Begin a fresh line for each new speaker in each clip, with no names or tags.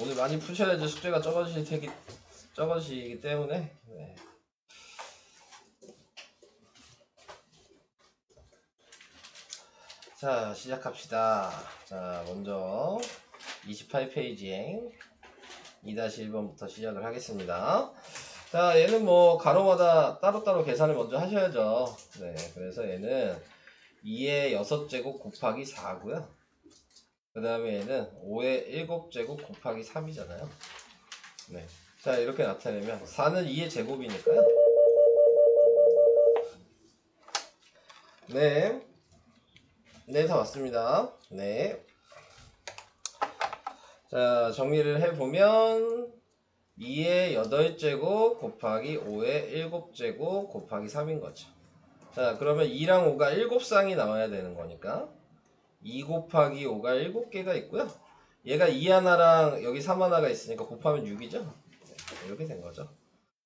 오늘 많이 푸셔야지 숙제가 적어지기 때문에. 네. 자, 시작합시다. 자, 먼저 28페이지에 2-1번부터 시작을 하겠습니다. 자, 얘는 뭐 가로마다 따로따로 계산을 먼저 하셔야죠. 네, 그래서 얘는 2의 6제곱 곱하기 4고요. 그 다음에 얘는 5의 7제곱 곱하기 3이잖아요. 네. 자, 이렇게 나타내면 4는 2의 제곱이니까요. 네. 네, 다 왔습니다. 네. 자, 정리를 해보면 2의 8제곱 곱하기 5의 7제곱 곱하기 3인 거죠. 자, 그러면 2랑 5가 7쌍이 나와야 되는 거니까 2 곱하기 5가 7개가 있고요. 얘가 2 하나랑 여기 3 하나가 있으니까 곱하면 6이죠. 네, 이렇게 된 거죠.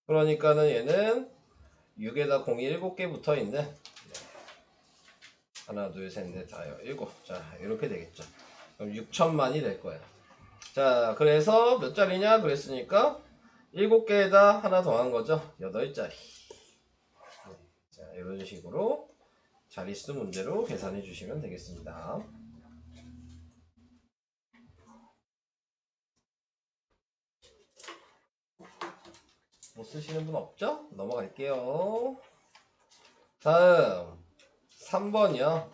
그러니까는 얘는 6에다 공이 7개 붙어 있는 하나, 둘, 셋, 넷, 다여, 7. 자, 이렇게 되겠죠. 그럼 6천만이 될 거예요. 자, 그래서 몇 자리냐 그랬으니까 7개에다 하나 더한 거죠. 8자리. 자, 이런 식으로 자릿수 문제로 계산해 주시면 되겠습니다. 못 쓰시는 분 없죠? 넘어갈게요. 다음 3번이요.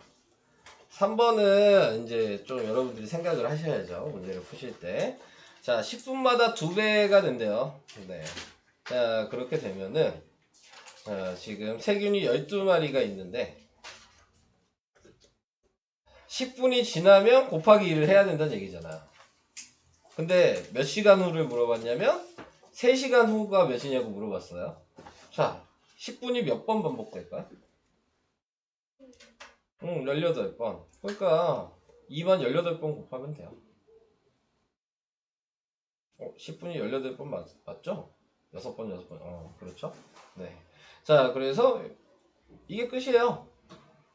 3번은 이제 좀 여러분들이 생각을 하셔야죠. 문제를 푸실 때. 자, 10분마다 2배가 된대요. 네. 자, 그렇게 되면은 지금 세균이 12마리가 있는데 10분이 지나면 곱하기 1을 해야 된다는 얘기잖아요. 근데 몇 시간 후를 물어봤냐면 3시간 후가 몇이냐고 물어봤어요. 자, 10분이 몇 번 반복될까요? 18번. 그러니까 2만 18번 곱하면 돼요. 10분이 18번 맞죠? 6번. 그렇죠? 네. 자, 그래서 이게 끝이에요.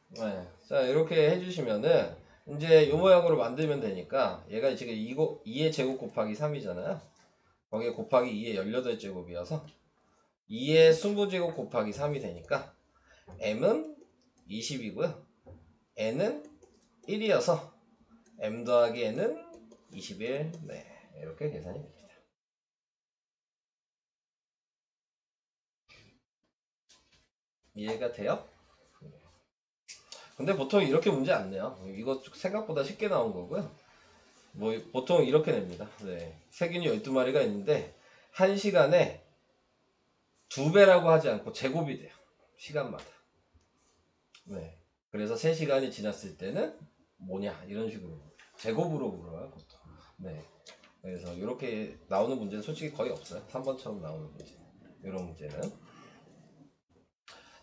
네. 자, 이렇게 해주시면은 이제 요 모양으로 만들면 되니까 얘가 지금 2의 제곱 곱하기 3이잖아요. 거기에 곱하기 2의 18제곱이어서 2의 20제곱 곱하기 3이 되니까 m은 20이고요. n은 1이어서 m 더하기 n은 21. 네, 이렇게 계산이 됩니다. 이해가 돼요? 근데 보통 이렇게 문제 안 내요. 이거 생각보다 쉽게 나온 거고요. 뭐 보통 이렇게 냅니다. 네. 세균이 12마리가 있는데 1시간에 2배라고 하지 않고 제곱이 돼요. 시간마다. 네. 그래서 3시간이 지났을 때는 뭐냐 이런 식으로 제곱으로 물어요 보통. 네. 그래서 이렇게 나오는 문제는 솔직히 거의 없어요. 3번처럼 나오는 문제. 이런 문제는.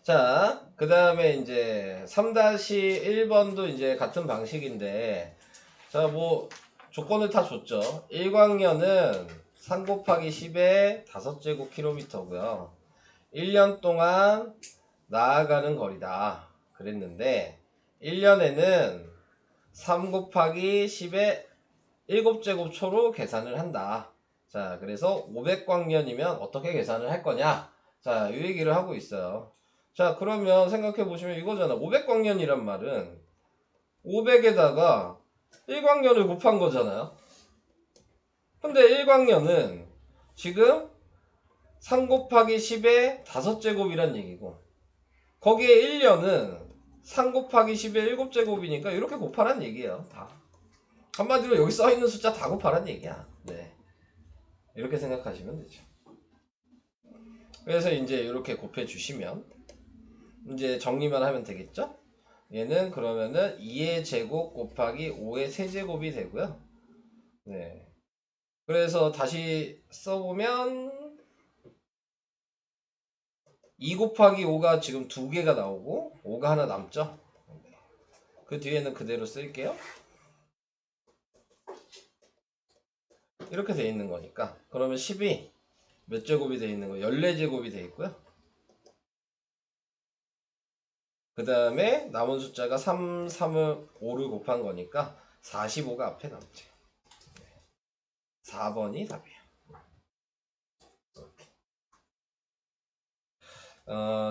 자, 그 다음에 이제 3-1번도 이제 같은 방식인데, 자, 뭐, 조건을 다 줬죠. 1광년은 3 곱하기 10의 5제곱킬로미터고요. 1년 동안 나아가는 거리다. 그랬는데, 1년에는 3 곱하기 10의 7제곱초로 계산을 한다. 자, 그래서 500광년이면 어떻게 계산을 할 거냐? 자, 이 얘기를 하고 있어요. 자, 그러면 생각해 보시면 이거잖아. 500광년이란 말은 500에다가 1광년을 곱한 거잖아요. 근데 1광년은 지금 3 곱하기 10의 5제곱이란 얘기고, 거기에 1년은 3 곱하기 10의 7제곱이니까 이렇게 곱하란 얘기예요. 다. 한마디로 여기 써있는 숫자 다 곱하란 얘기야. 네. 이렇게 생각하시면 되죠. 그래서 이제 이렇게 곱해 주시면 이제 정리만 하면 되겠죠? 얘는 그러면은 2의 제곱 곱하기 5의 세제곱이 되고요. 네. 그래서 다시 써보면 2 곱하기 5가 지금 2개가 나오고 5가 하나 남죠? 그 뒤에는 그대로 쓸게요. 이렇게 돼 있는 거니까. 그러면 10이 몇 제곱이 돼 있는 거예요? 14제곱이 돼 있고요. 그 다음에 남은 숫자가 3, 3을 5를 곱한 거니까 45가 앞에 남죠. 4번이 답이에요.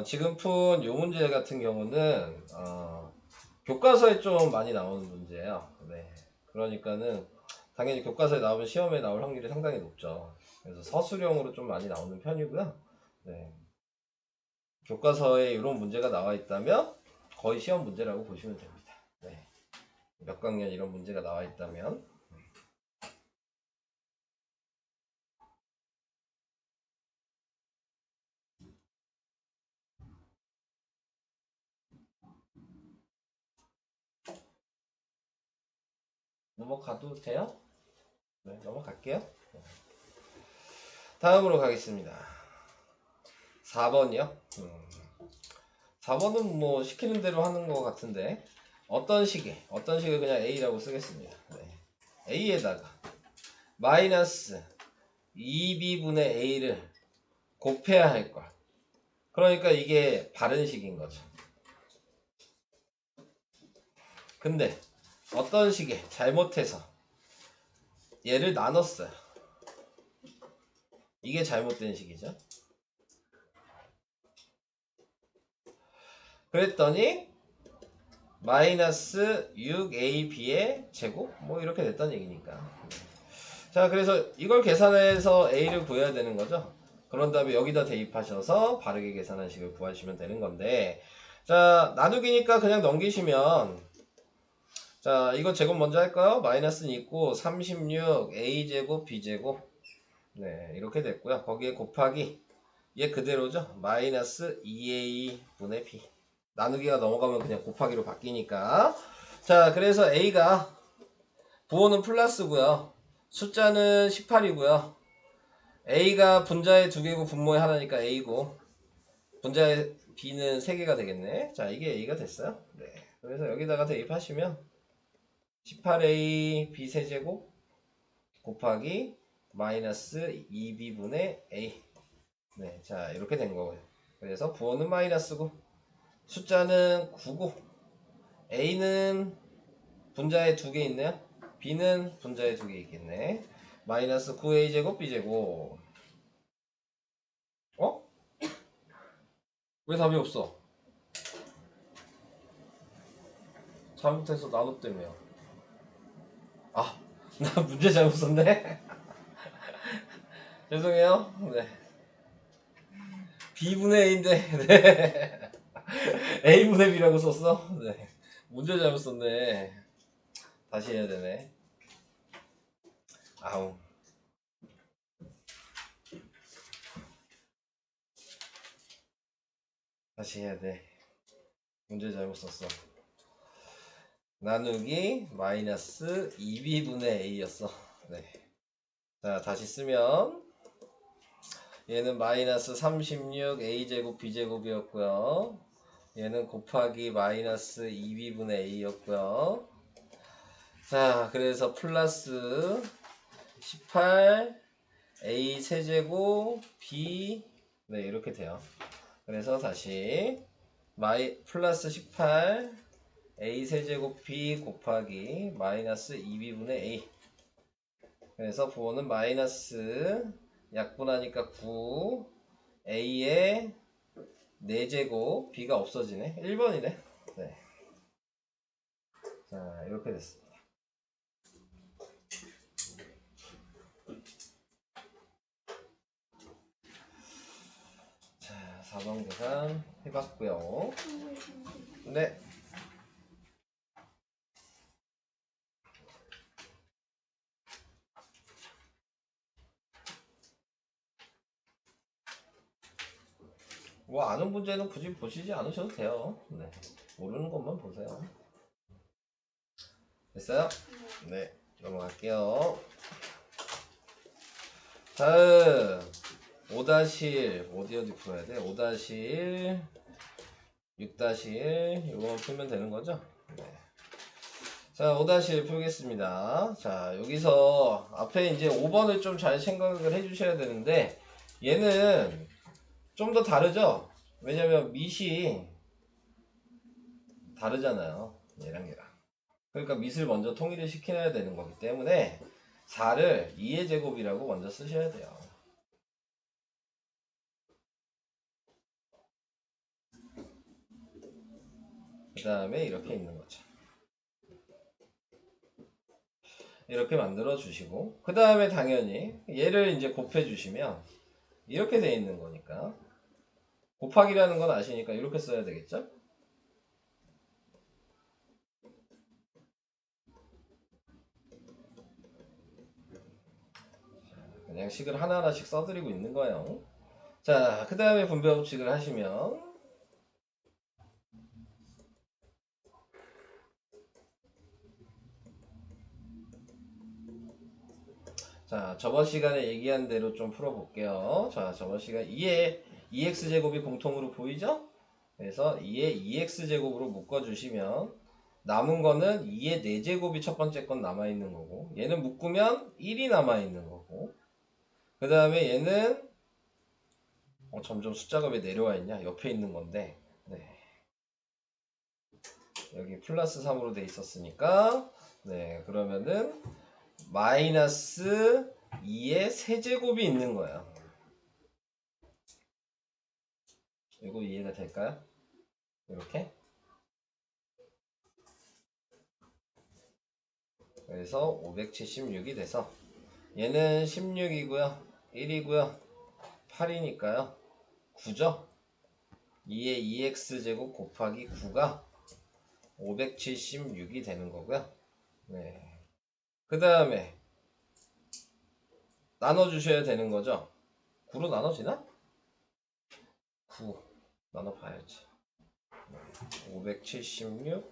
지금 푼 요 문제 같은 경우는 교과서에 좀 많이 나오는 문제예요. 네. 그러니까는 당연히 교과서에 나오면 시험에 나올 확률이 상당히 높죠. 그래서 서술형으로 좀 많이 나오는 편이고요. 네. 교과서에 이런 문제가 나와 있다면 거의 시험 문제라고 보시면 됩니다. 네. 몇 학년 이런 문제가 나와 있다면. 넘어가도 돼요? 네, 넘어갈게요. 다음으로 가겠습니다. 4번이요. 4번은 뭐 시키는 대로 하는 것 같은데 어떤 식을 그냥 A라고 쓰겠습니다. 네. A에다가 마이너스 2B분의 A를 곱해야 할 걸. 그러니까 이게 바른 식인 거죠. 근데 어떤 식에 잘못해서 얘를 나눴어요. 이게 잘못된 식이죠. 그랬더니 마이너스 6AB의 제곱? 뭐 이렇게 됐다는 얘기니까. 자, 그래서 이걸 계산해서 A를 구해야 되는 거죠. 그런 다음에 여기다 대입하셔서 바르게 계산한 식을 구하시면 되는 건데, 자, 나누기니까 그냥 넘기시면, 자, 이거 제곱 먼저 할까요? 마이너스는 있고 36 A제곱 B제곱, 네, 이렇게 됐고요. 거기에 곱하기 얘 그대로죠. 마이너스 2A분의 B. 나누기가 넘어가면 그냥 곱하기로 바뀌니까. 자, 그래서 A가 부호는 플러스고요. 숫자는 18이고요. A가 분자의 2개고 분모의 하나니까 A고 분자의 B는 3개가 되겠네. 자, 이게 A가 됐어요. 네. 그래서 여기다가 대입하시면 18A B 세제곱 곱하기 마이너스 2B분의 A. 네, 자, 이렇게 된 거고요. 그래서 부호는 마이너스고 숫자는 9고 A는 분자에 2개 있네요. B는 분자에 2개 있겠네. 마이너스 9A제곱 B제곱. 어? 왜 답이 없어? 잘못해서 나눴다며요. 아, 나 문제 잘못 썼네. 죄송해요. 네. B분의 A인데, 네. A분의 B라고 썼어? 네. 문제 잘못 썼네. 다시 해야 되네. 아우. 다시 해야 돼. 문제 잘못 썼어. 나누기 마이너스 2B분의 A였어. 네. 자, 다시 쓰면 얘는 마이너스 36 A제곱 B제곱이었고요. 얘는 곱하기 마이너스 2B분의 A였고요. 자, 그래서 플러스 18 A 세제곱 B, 네, 이렇게 돼요. 그래서 다시 플러스 18 A 세제곱 B 곱하기 마이너스 2B분의 A. 그래서 부호는 마이너스 약분하니까 9 A의 4제곱 B가 없어지네. 1번이네. 네. 자, 이렇게 됐습니다. 자, 4번 계산 해봤고요. 네. 뭐 아는 문제는 굳이 보시지 않으셔도 돼요. 네. 모르는 것만 보세요. 됐어요? 네. 넘어갈게요. 다음 5-1 어디 풀어야 돼? 5-1 6-1 이거 풀면 되는 거죠? 네. 자, 5-1 풀겠습니다. 자, 여기서 앞에 이제 5번을 좀 잘 생각을 해 주셔야 되는데 얘는 좀 더 다르죠? 왜냐면 밑이 다르잖아요. 얘랑 얘랑. 그러니까 밑을 먼저 통일을 시켜야 되는 거기 때문에 4를 2의 제곱이라고 먼저 쓰셔야 돼요. 그 다음에 이렇게 있는 거죠. 이렇게 만들어 주시고, 그 다음에 당연히 얘를 이제 곱해 주시면 이렇게 돼 있는 거니까, 곱하기라는 건 아시니까 이렇게 써야 되겠죠? 그냥 식을 하나하나씩 써드리고 있는 거예요. 자, 그 다음에 분배 법칙을 하시면, 자, 저번 시간에 얘기한 대로 좀 풀어볼게요. 자, 저번 시간 2의 2x제곱이 공통으로 보이죠? 그래서 2의 2x제곱으로 묶어주시면 남은 거는 2의 4제곱이 첫 번째 건 남아있는 거고, 얘는 묶으면 1이 남아있는 거고, 그 다음에 얘는 점점 숫자가 왜 내려와 있냐? 옆에 있는 건데, 네. 여기 플러스 3으로 돼 있었으니까, 네, 그러면은 마이너스 2의 세제곱이 있는 거예요. 이거 이해가 될까요? 이렇게. 그래서 576이 돼서 얘는 16이고요. 1이고요. 8이니까요. 9죠? 2의 2x제곱 곱하기 9가 576이 되는 거고요. 네. 그 다음에 나눠주셔야 되는 거죠. 9로 나눠지나? 9 나눠봐야지. 576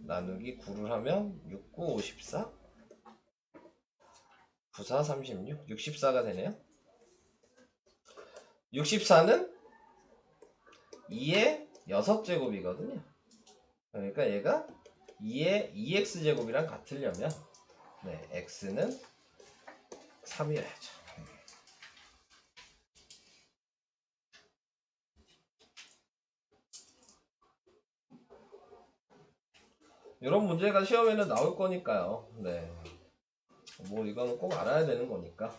나누기 9를 하면 6, 9, 54 94, 36 64가 되네요. 64는 2의 6제곱이거든요. 그러니까 얘가 2의 2x제곱이랑 같으려면 네, x는 3이어야죠. 이런 문제가 시험에는 나올 거니까요. 네. 뭐 이거는 꼭 알아야 되는 거니까.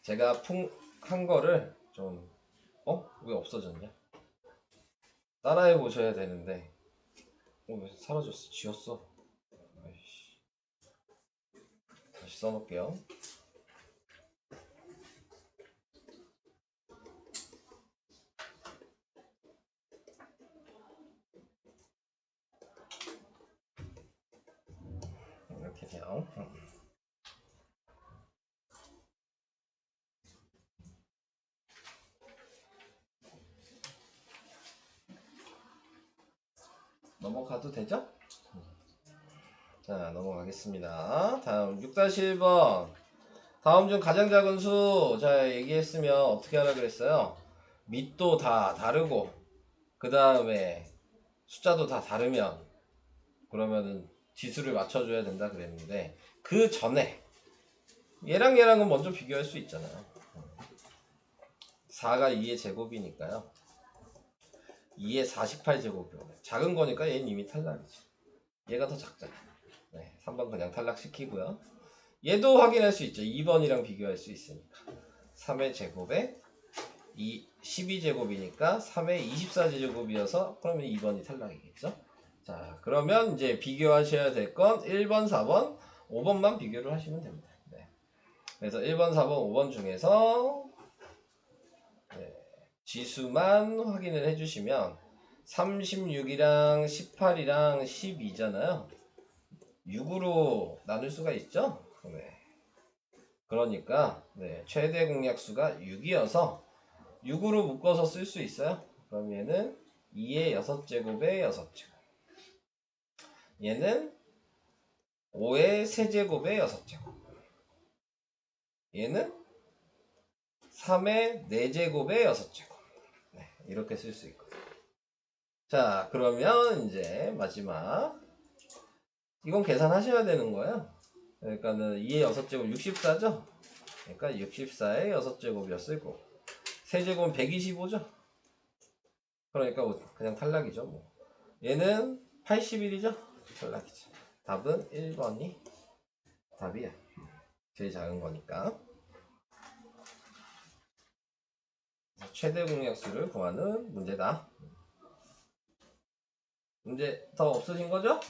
제가 한 거를 좀 왜 없어졌냐? 따라해 보셔야 되는데 왜 사라졌어? 지웠어. 아이씨. 다시 써놓을게요. 이렇게 돼요. 넘어가도 되죠? 자, 넘어가겠습니다. 다음 6-1번. 다음 중 가장 작은 수. 자, 얘기했으면 어떻게 하라 그랬어요? 밑도 다 다르고 그 다음에 숫자도 다 다르면 그러면은 지수를 맞춰줘야 된다 그랬는데, 그 전에 얘랑 얘랑은 먼저 비교할 수 있잖아요. 4가 2의 제곱이니까요. 2의 48제곱이요. 작은 거니까 얘는 이미 탈락이지. 얘가 더 작잖아. 네, 3번 그냥 탈락시키고요. 얘도 확인할 수 있죠. 2번이랑 비교할 수 있으니까. 3의 제곱에 12제곱이니까 3의 24제곱이어서 그러면 2번이 탈락이겠죠. 자, 그러면 이제 비교하셔야 될 건 1번, 4번, 5번만 비교를 하시면 됩니다. 네. 그래서 1번, 4번, 5번 중에서 네, 지수만 확인을 해주시면 36이랑 18이랑 12잖아요. 6으로 나눌 수가 있죠. 네. 그러니까 네, 최대 공약수가 6이어서 6으로 묶어서 쓸 수 있어요. 그럼 얘는 2의 6제곱의 6제곱. 얘는 5의 세제곱의 6제곱. 얘는 3의 4제곱의 6제곱. 네, 이렇게 쓸 수 있거든요. 자, 그러면 이제 마지막. 이건 계산하셔야 되는 거예요. 그러니까는 2의 6제곱 64죠? 그러니까 64의 6제곱이었을 거고. 세제곱은 125죠? 그러니까 그냥 탈락이죠. 뭐. 얘는 81이죠? 탈락이죠. 답은 1번이 답이야. 제일 작은 거니까. 최대 공약수를 구하는 문제다. 문제 더 없으신 거죠?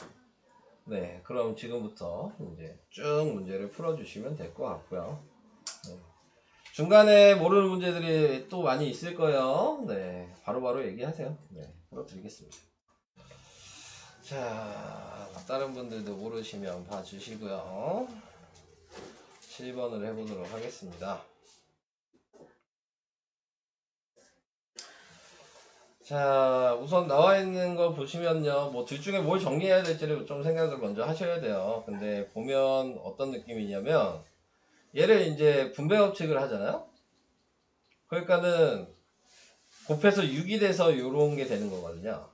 네, 그럼 지금부터 이제 쭉 문제를 풀어주시면 될 것 같고요. 네. 중간에 모르는 문제들이 또 많이 있을 거예요. 네, 바로바로 얘기하세요. 네, 풀어드리겠습니다. 자, 다른 분들도 모르시면 봐주시고요. 7번을 해보도록 하겠습니다. 자, 우선 나와 있는 거 보시면요. 뭐 둘 중에 뭘 정리해야 될지를 좀 생각을 먼저 하셔야 돼요. 근데 보면 어떤 느낌이냐면 얘를 이제 분배 법칙을 하잖아요. 그러니까는 곱해서 6이 돼서 요런 게 되는 거거든요.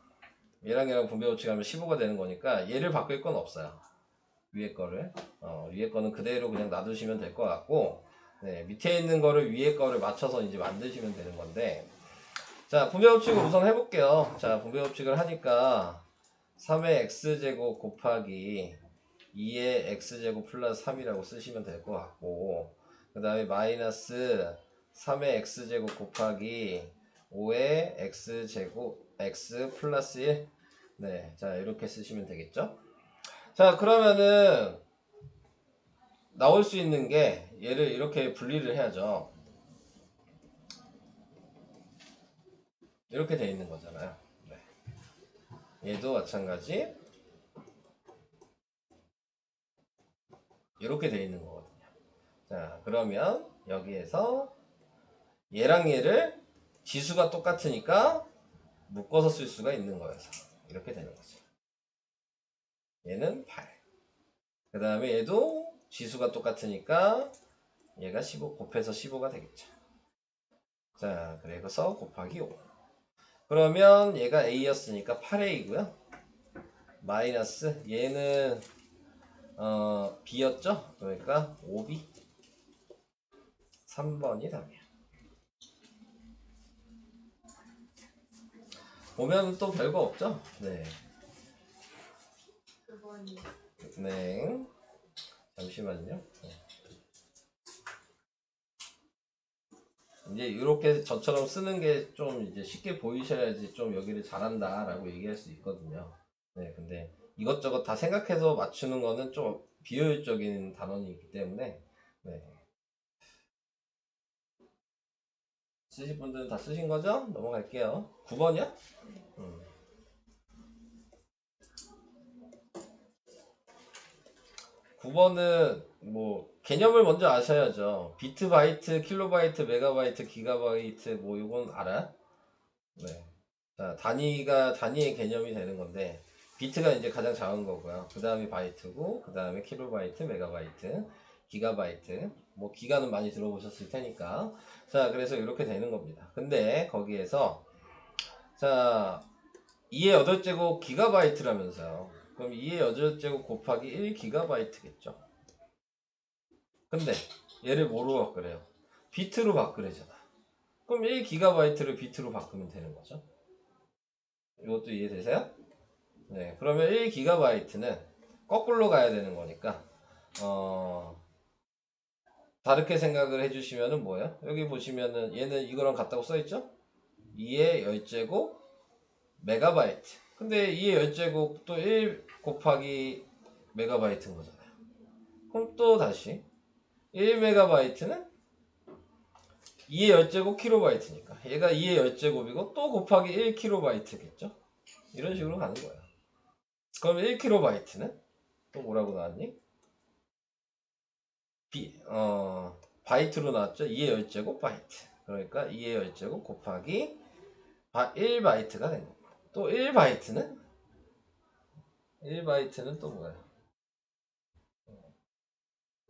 얘랑 분배 법칙하면 15가 되는 거니까 얘를 바꿀 건 없어요. 위에 거를. 위에 거는 그대로 그냥 놔두시면 될 것 같고, 네, 밑에 있는 거를 위에 거를 맞춰서 이제 만드시면 되는 건데, 자, 분배 법칙을 우선 해볼게요. 자, 분배 법칙을 하니까 3의 x제곱 곱하기 2의 x제곱 플러스 3이라고 쓰시면 될 것 같고, 그 다음에 마이너스 3의 x제곱 곱하기 5의 x제곱 x 플러스 1. 네, 자, 이렇게 쓰시면 되겠죠? 자, 그러면은 나올 수 있는 게 얘를 이렇게 분리를 해야죠. 이렇게 돼 있는 거잖아요. 네. 얘도 마찬가지 이렇게 돼 있는 거거든요. 자, 그러면 여기에서 얘랑 얘를 지수가 똑같으니까 묶어서 쓸 수가 있는 거여서 이렇게 되는 거죠. 얘는 8. 그 다음에 얘도 지수가 똑같으니까 얘가 15 곱해서 15가 되겠죠. 자, 그래서 곱하기 5. 그러면 얘가 A였으니까 8A고요. 마이너스 얘는 B였죠? 그러니까 5B 3번이 답이에요. 보면 또 별거 없죠? 네. 네. 잠시만요. 이제 이렇게 저처럼 쓰는 게 좀 이제 쉽게 보이셔야지 좀 여기를 잘한다라고 얘기할 수 있거든요. 네, 근데 이것저것 다 생각해서 맞추는 거는 좀 비효율적인 단원이기 때문에 네. 쓰실 분들은 다 쓰신 거죠? 넘어갈게요. 9번이요? 9번은 뭐 개념을 먼저 아셔야죠. 비트, 바이트, 킬로바이트, 메가바이트, 기가바이트 뭐 이건 알아? 네. 자, 단위의 개념이 되는 건데 비트가 이제 가장 작은 거고요. 그 다음이 바이트고 그 다음에 킬로바이트, 메가바이트, 기가바이트. 뭐 기가는 많이 들어보셨을 테니까. 자, 그래서 이렇게 되는 겁니다. 근데 거기에서 자 2의 8제곱 기가바이트라면서요. 그럼 2의 8제곱 곱하기 1 기가바이트겠죠. 근데 얘를 뭐로 바꾸래요? 비트로 바꾸래잖아. 그럼 1 기가바이트를 비트로 바꾸면 되는 거죠. 이것도 이해되세요? 네, 그러면 1 기가바이트는 거꾸로 가야 되는 거니까 다르게 생각을 해주시면은 뭐예요? 여기 보시면은 얘는 이거랑 같다고 써있죠? 2의 10제곱 메가바이트. 근데 2의 10제곱 또 1 곱하기 메가바이트인 거잖아요. 그럼 또 다시 1메가바이트는 2의 10제곱 킬로바이트니까 얘가 2의 10제곱이고 또 곱하기 1 킬로바이트겠죠? 이런 식으로 가는 거예요. 그럼 1 킬로바이트는 또 뭐라고 나왔니? 바이트로 나왔죠? 2의 10제곱 바이트. 그러니까 2의 10제곱 곱하기 1바이트가 된 거고. 또 1바이트는 또 뭐야?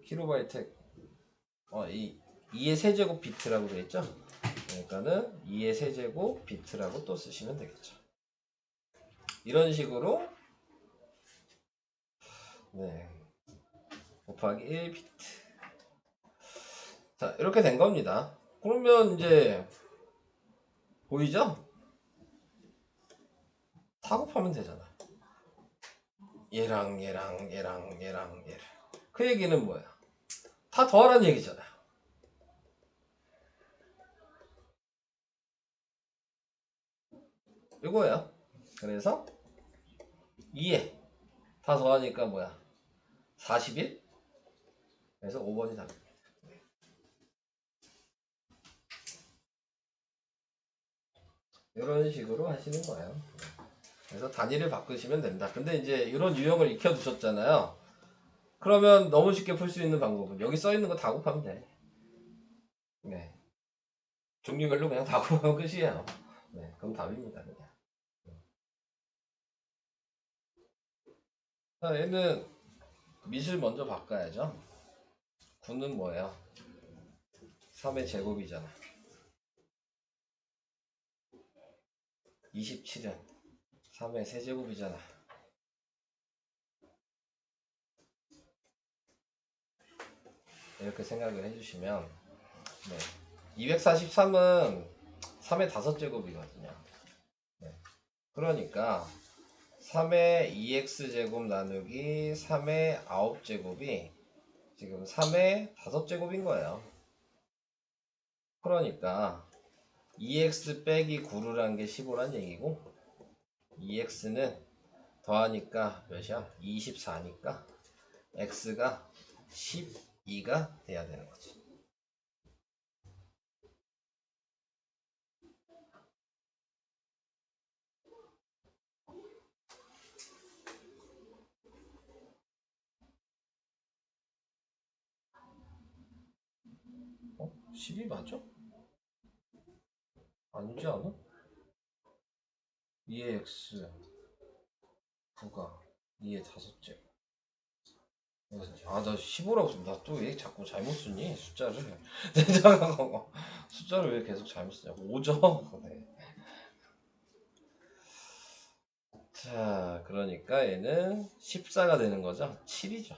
킬로바이트, 2의 세제곱 비트라고 되어 있죠? 그러니까는 2의 세제곱 비트라고 또 쓰시면 되겠죠. 이런 식으로, 네. 곱하기 1 비트. 자, 이렇게 된 겁니다. 그러면 이제, 보이죠? 다 곱하면 되잖아. 얘랑. 그 얘기는 뭐야? 다 더하라는 얘기잖아요. 이거예요. 그래서 2에 다 더하니까 뭐야? 41? 그래서 5번이 답입니다. 이런 식으로 하시는 거예요. 그래서 단위를 바꾸시면 된다. 근데 이제 이런 유형을 익혀두셨잖아요. 그러면 너무 쉽게 풀 수 있는 방법은 여기 써 있는 거 다 곱하면 돼. 네. 종류별로 그냥 다 곱하면 끝이에요. 네. 그럼 답입니다. 그냥. 자, 얘는 밑을 먼저 바꿔야죠. 9는 뭐예요? 3의 제곱이잖아. 27은 3의 세제곱이잖아. 이렇게 생각을 해주시면 네. 243은 3의 5제곱이거든요. 네. 그러니까 3의 2x제곱 나누기 3의 9제곱이 지금 3의 5제곱인 거예요. 그러니까 2x 빼기 9를 게 15란 얘기고 2x는 더하니까 몇이야? 24니까 x가 12가 돼야 되는 거지. 어? 12 맞아? 아니지 않아? 2의 x 9가 2의 5째. 아, 나 15라고 쓰면 나 또 왜 자꾸 잘못 쓰니? 숫자를. 숫자를 왜 계속 잘못 쓰냐고. 5죠? 네. 자, 그러니까 얘는 14가 되는 거죠? 7이죠.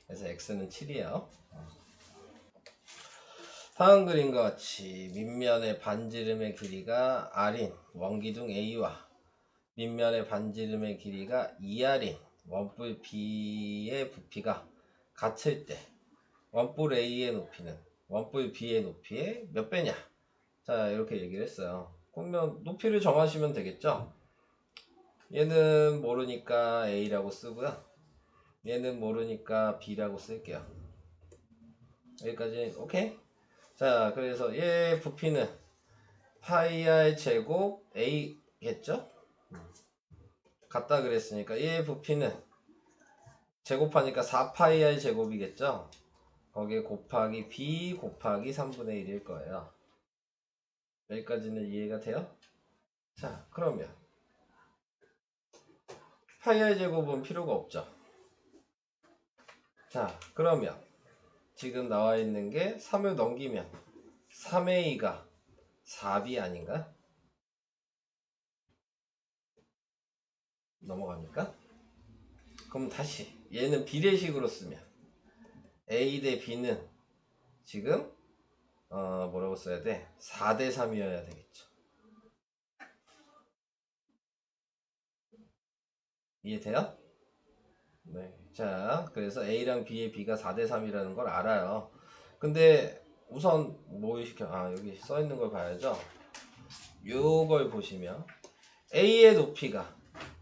그래서 x는 7이에요. 다음 그림과 같이 밑면의 반지름의 길이가 r인 원기둥 A와 밑면의 반지름의 길이가 2r인 원뿔 B의 부피가 같을 때 원뿔 A의 높이는 원뿔 B의 높이의 몇 배냐? 자, 이렇게 얘기를 했어요. 그러면 높이를 정하시면 되겠죠? 얘는 모르니까 A라고 쓰고요. 얘는 모르니까 B라고 쓸게요. 여기까지 오케이? 자, 그래서 얘 부피는 파이 r 제곱 A겠죠? 같다 그랬으니까 얘 부피는 제곱하니까 4파이 r 제곱이겠죠? 거기에 곱하기 B 곱하기 3분의 1일 거예요. 여기까지는 이해가 돼요? 자, 그러면 파이 r 제곱은 필요가 없죠. 자, 그러면 지금 나와 있는 게 3을 넘기면 3a가 4b 아닌가? 넘어갑니까? 그럼 다시 얘는 비례식으로 쓰면 a 대 b는 지금 뭐라고 써야 돼? 4대 3이어야 되겠죠. 이해돼요? 네. 자, 그래서 A랑 B의 B가 4대 3이라는 걸 알아요. 근데 우선 여기 써 있는 걸 봐야죠. 요걸 보시면 A의 높이가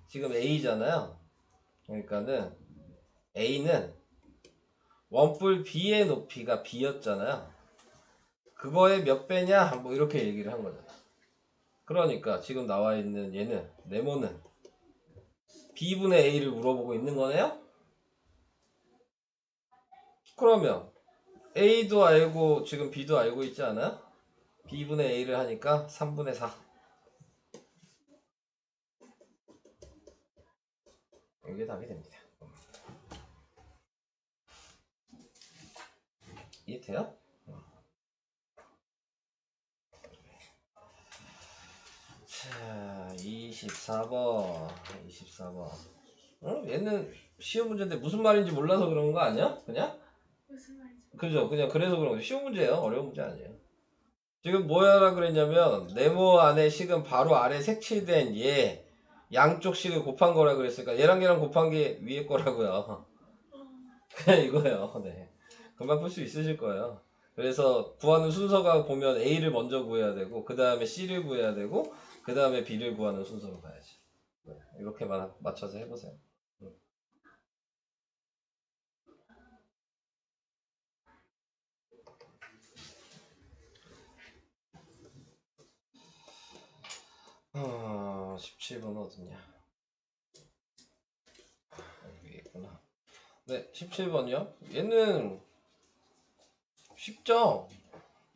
지금 A잖아요. 그러니까는 A는 원뿔 B의 높이가 B였잖아요. 그거의 몇 배냐? 뭐 이렇게 얘기를 한 거잖아. 그러니까 지금 나와 있는 얘는 네모는 B분의 A를 물어보고 있는 거네요? 그러면 A도 알고 지금 B도 알고 있지 않아요? B분의 A를 하니까 3분의 4. 이게 답이 됩니다. 이해돼요? 자, 24번. 24번. 얘는 쉬운 문제인데 무슨 말인지 몰라서 그런 거 아니야? 그냥?
무슨 말이죠?
그죠? 그냥 그래서 그런 거죠. 쉬운 문제예요. 어려운 문제 아니에요. 지금 뭐 하라 그랬냐면 네모 안에 식은 바로 아래 색칠된 얘 양쪽 식을 곱한 거라 그랬으니까 얘랑 곱한 게 위에 거라고요. 그냥 이거예요. 네. 금방 풀 수 있으실 거예요. 그래서 구하는 순서가 보면 A를 먼저 구해야 되고 그 다음에 C를 구해야 되고 그 다음에 B를 구하는 순서로 가야지. 네. 이렇게만 맞춰서 해보세요. 아, 17번 어딨냐? 여기 있구나. 네, 17번이요. 얘는 쉽죠?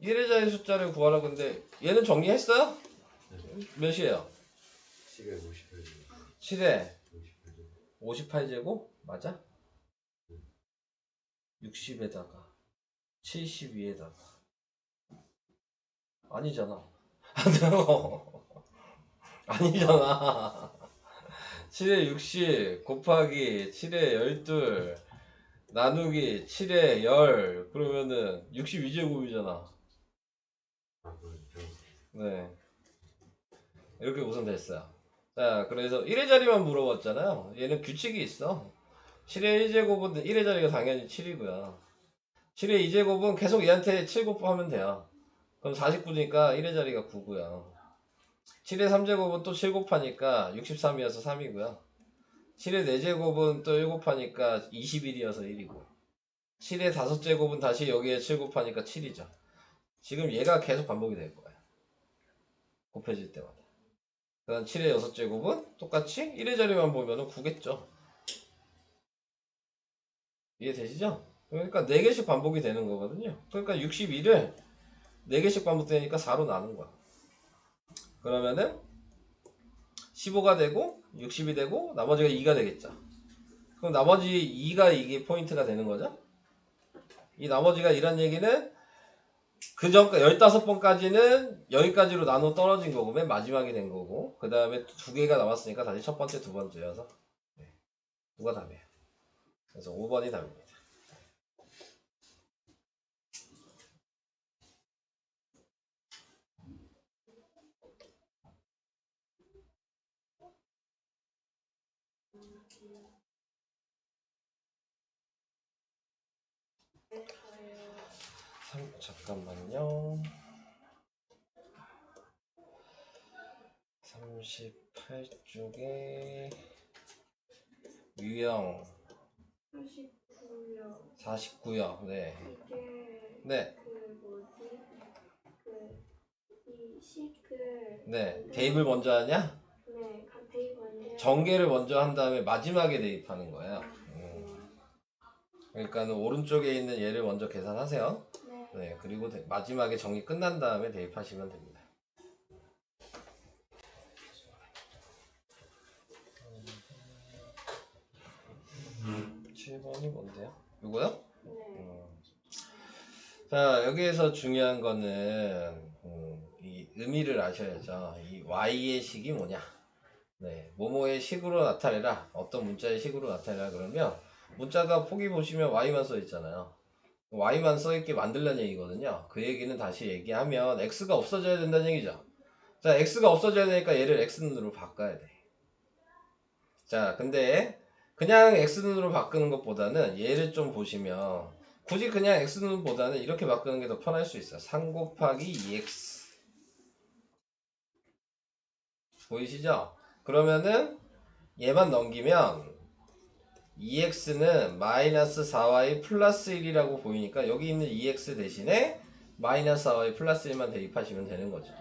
1회자의 숫자를 구하라. 근데 얘는 정리했어요? 몇이에요?
7에 58제곱.
7에 58제곱? 맞아? 60에다가 72에다가 아니잖아. 아니잖아. 7에 60 곱하기 7에 12 나누기 7에 10 그러면은 62제곱이잖아.
아, 그렇죠.
네. 이렇게 구성됐어요. 자, 그래서 1의 자리만 물어봤잖아요. 얘는 규칙이 있어. 7의 1제곱은 1의 자리가 당연히 7이고요. 7의 2제곱은 계속 얘한테 7 곱하면 돼요. 그럼 49니까 1의 자리가 9고요. 7의 3제곱은 또 7 곱하니까 63이어서 3이고요. 7의 4제곱은 또 1 곱하니까 21이어서 1이고 7의 5제곱은 다시 여기에 7 곱하니까 7이죠. 지금 얘가 계속 반복이 될 거예요. 곱해질 때마다. 그다음 7의 6제곱은 똑같이 1의 자리만 보면 9겠죠. 이해되시죠? 그러니까 4개씩 반복이 되는 거거든요. 그러니까 61을 4개씩 반복되니까 4로 나눈 거야. 그러면은 15가 되고 60이 되고 나머지가 2가 되겠죠. 그럼 나머지 2가 이게 포인트가 되는 거죠. 이 나머지가 2란 얘기는 그 전 15번까지는 여기까지로 나눠 떨어진 거고 맨 마지막이 된 거고 그 다음에 2개가 남았으니까 다시 첫 번째 두 번째여서 네. 누가 답이에요. 그래서 5번이 답입니다. 잠깐만요. 38쪽에 유형
49요.
49요. 네.
이게
네.
그 뭐지? 이 식을
네. 대입을 먼저 하냐?
네, 대입 먼저
전개를 먼저 한 다음에 마지막에 대입하는 거예요.
네.
그러니까 오른쪽에 있는 얘를 먼저 계산하세요.
네.
네. 그리고 마지막에 정리 끝난 다음에 대입하시면 됩니다. 7번이 뭔데요? 이거요?
네.
자, 여기에서 중요한 거는 이 의미를 아셔야죠. 이 y의 식이 뭐냐? 네, 뭐뭐의 식으로 나타내라. 어떤 문자의 식으로 나타내라 그러면 문자가 포기 보시면 y만 써 있잖아요. y만 써 있게 만들라는 얘기거든요. 그 얘기는 다시 얘기하면 x가 없어져야 된다는 얘기죠. 자, x가 없어져야 되니까 얘를 x눈으로 바꿔야 돼. 자, 근데 그냥 x눈으로 바꾸는 것보다는 얘를 좀 보시면 굳이 그냥 x눈보다는 이렇게 바꾸는 게 더 편할 수 있어요. 3 곱하기 2x 보이시죠? 그러면은 얘만 넘기면 2x는 마이너스 4y 플러스 1이라고 보이니까 여기 있는 2x 대신에 마이너스 4y 플러스 1만 대입하시면 되는 거죠.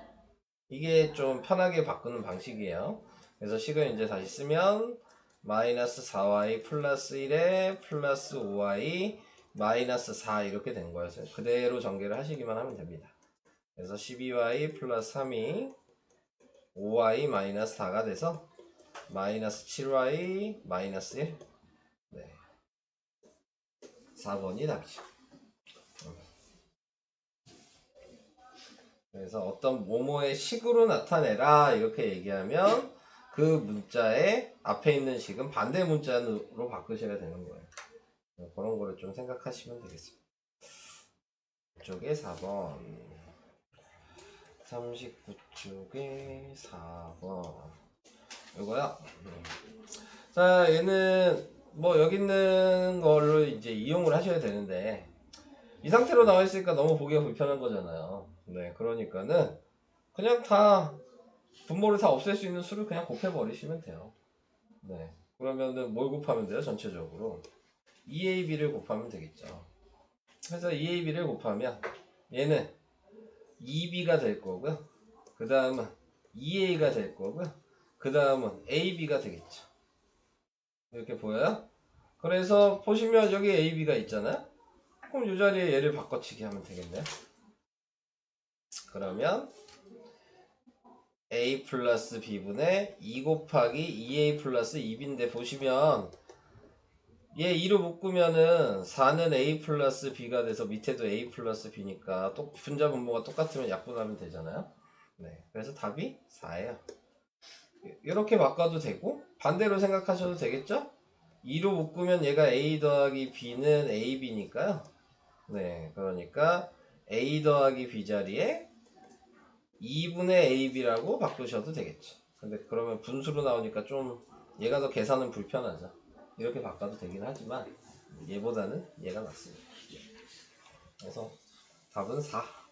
이게 좀 편하게 바꾸는 방식이에요. 그래서 식을 이제 다시 쓰면 마이너스 4y 플러스 1에 플러스 5y 마이너스 4 이렇게 된 거예요. 그대로 전개를 하시기만 하면 됩니다. 그래서 12y 플러스 3이 5y 마이너스 4가 돼서 마이너스 7y 마이너스 1 네. 4번이 답이죠. 그래서 어떤 뭐뭐의 식으로 나타내라 이렇게 얘기하면 그 문자의 앞에 있는 식은 반대 문자로 바꾸셔야 되는 거예요. 그런 거를 좀 생각하시면 되겠습니다. 이쪽에 4번 39쪽에 4번 이거야. 자, 얘는 뭐 여기 있는 걸로 이제 이용을 하셔야 되는데 이 상태로 나와 있으니까 너무 보기가 불편한 거잖아요. 네, 그러니까는 그냥 다 분모를 다 없앨 수 있는 수를 그냥 곱해 버리시면 돼요. 네, 그러면은 뭘 곱하면 돼요? 전체적으로 2AB를 곱하면 되겠죠. 그래서 2AB를 곱하면 얘는 2B가 될 거고요. 그 다음은 2A가 될 거고요. 그 다음은 AB가 되겠죠. 이렇게 보여요? 그래서 보시면 여기 AB가 있잖아요. 그럼 이 자리에 얘를 바꿔치기 하면 되겠네요. 그러면 A 플러스 B분의 2 곱하기 2A 플러스 2B인데 보시면 얘 2로 묶으면은 4는 A 플러스 B가 돼서 밑에도 A 플러스 B니까 또 분자 분모가 똑같으면 약분하면 되잖아요. 네, 그래서 답이 4예요. 이렇게 바꿔도 되고 반대로 생각하셔도 되겠죠? 2로 묶으면 얘가 A 더하기 B는 AB니까요. 네, 그러니까 A 더하기 B 자리에 2분의 AB라고 바꾸셔도 되겠죠. 근데 그러면 분수로 나오니까 좀 얘가 더 계산은 불편하죠. 이렇게 바꿔도 되긴 하지만 얘보다는 얘가 낫습니다. 그래서 답은 4.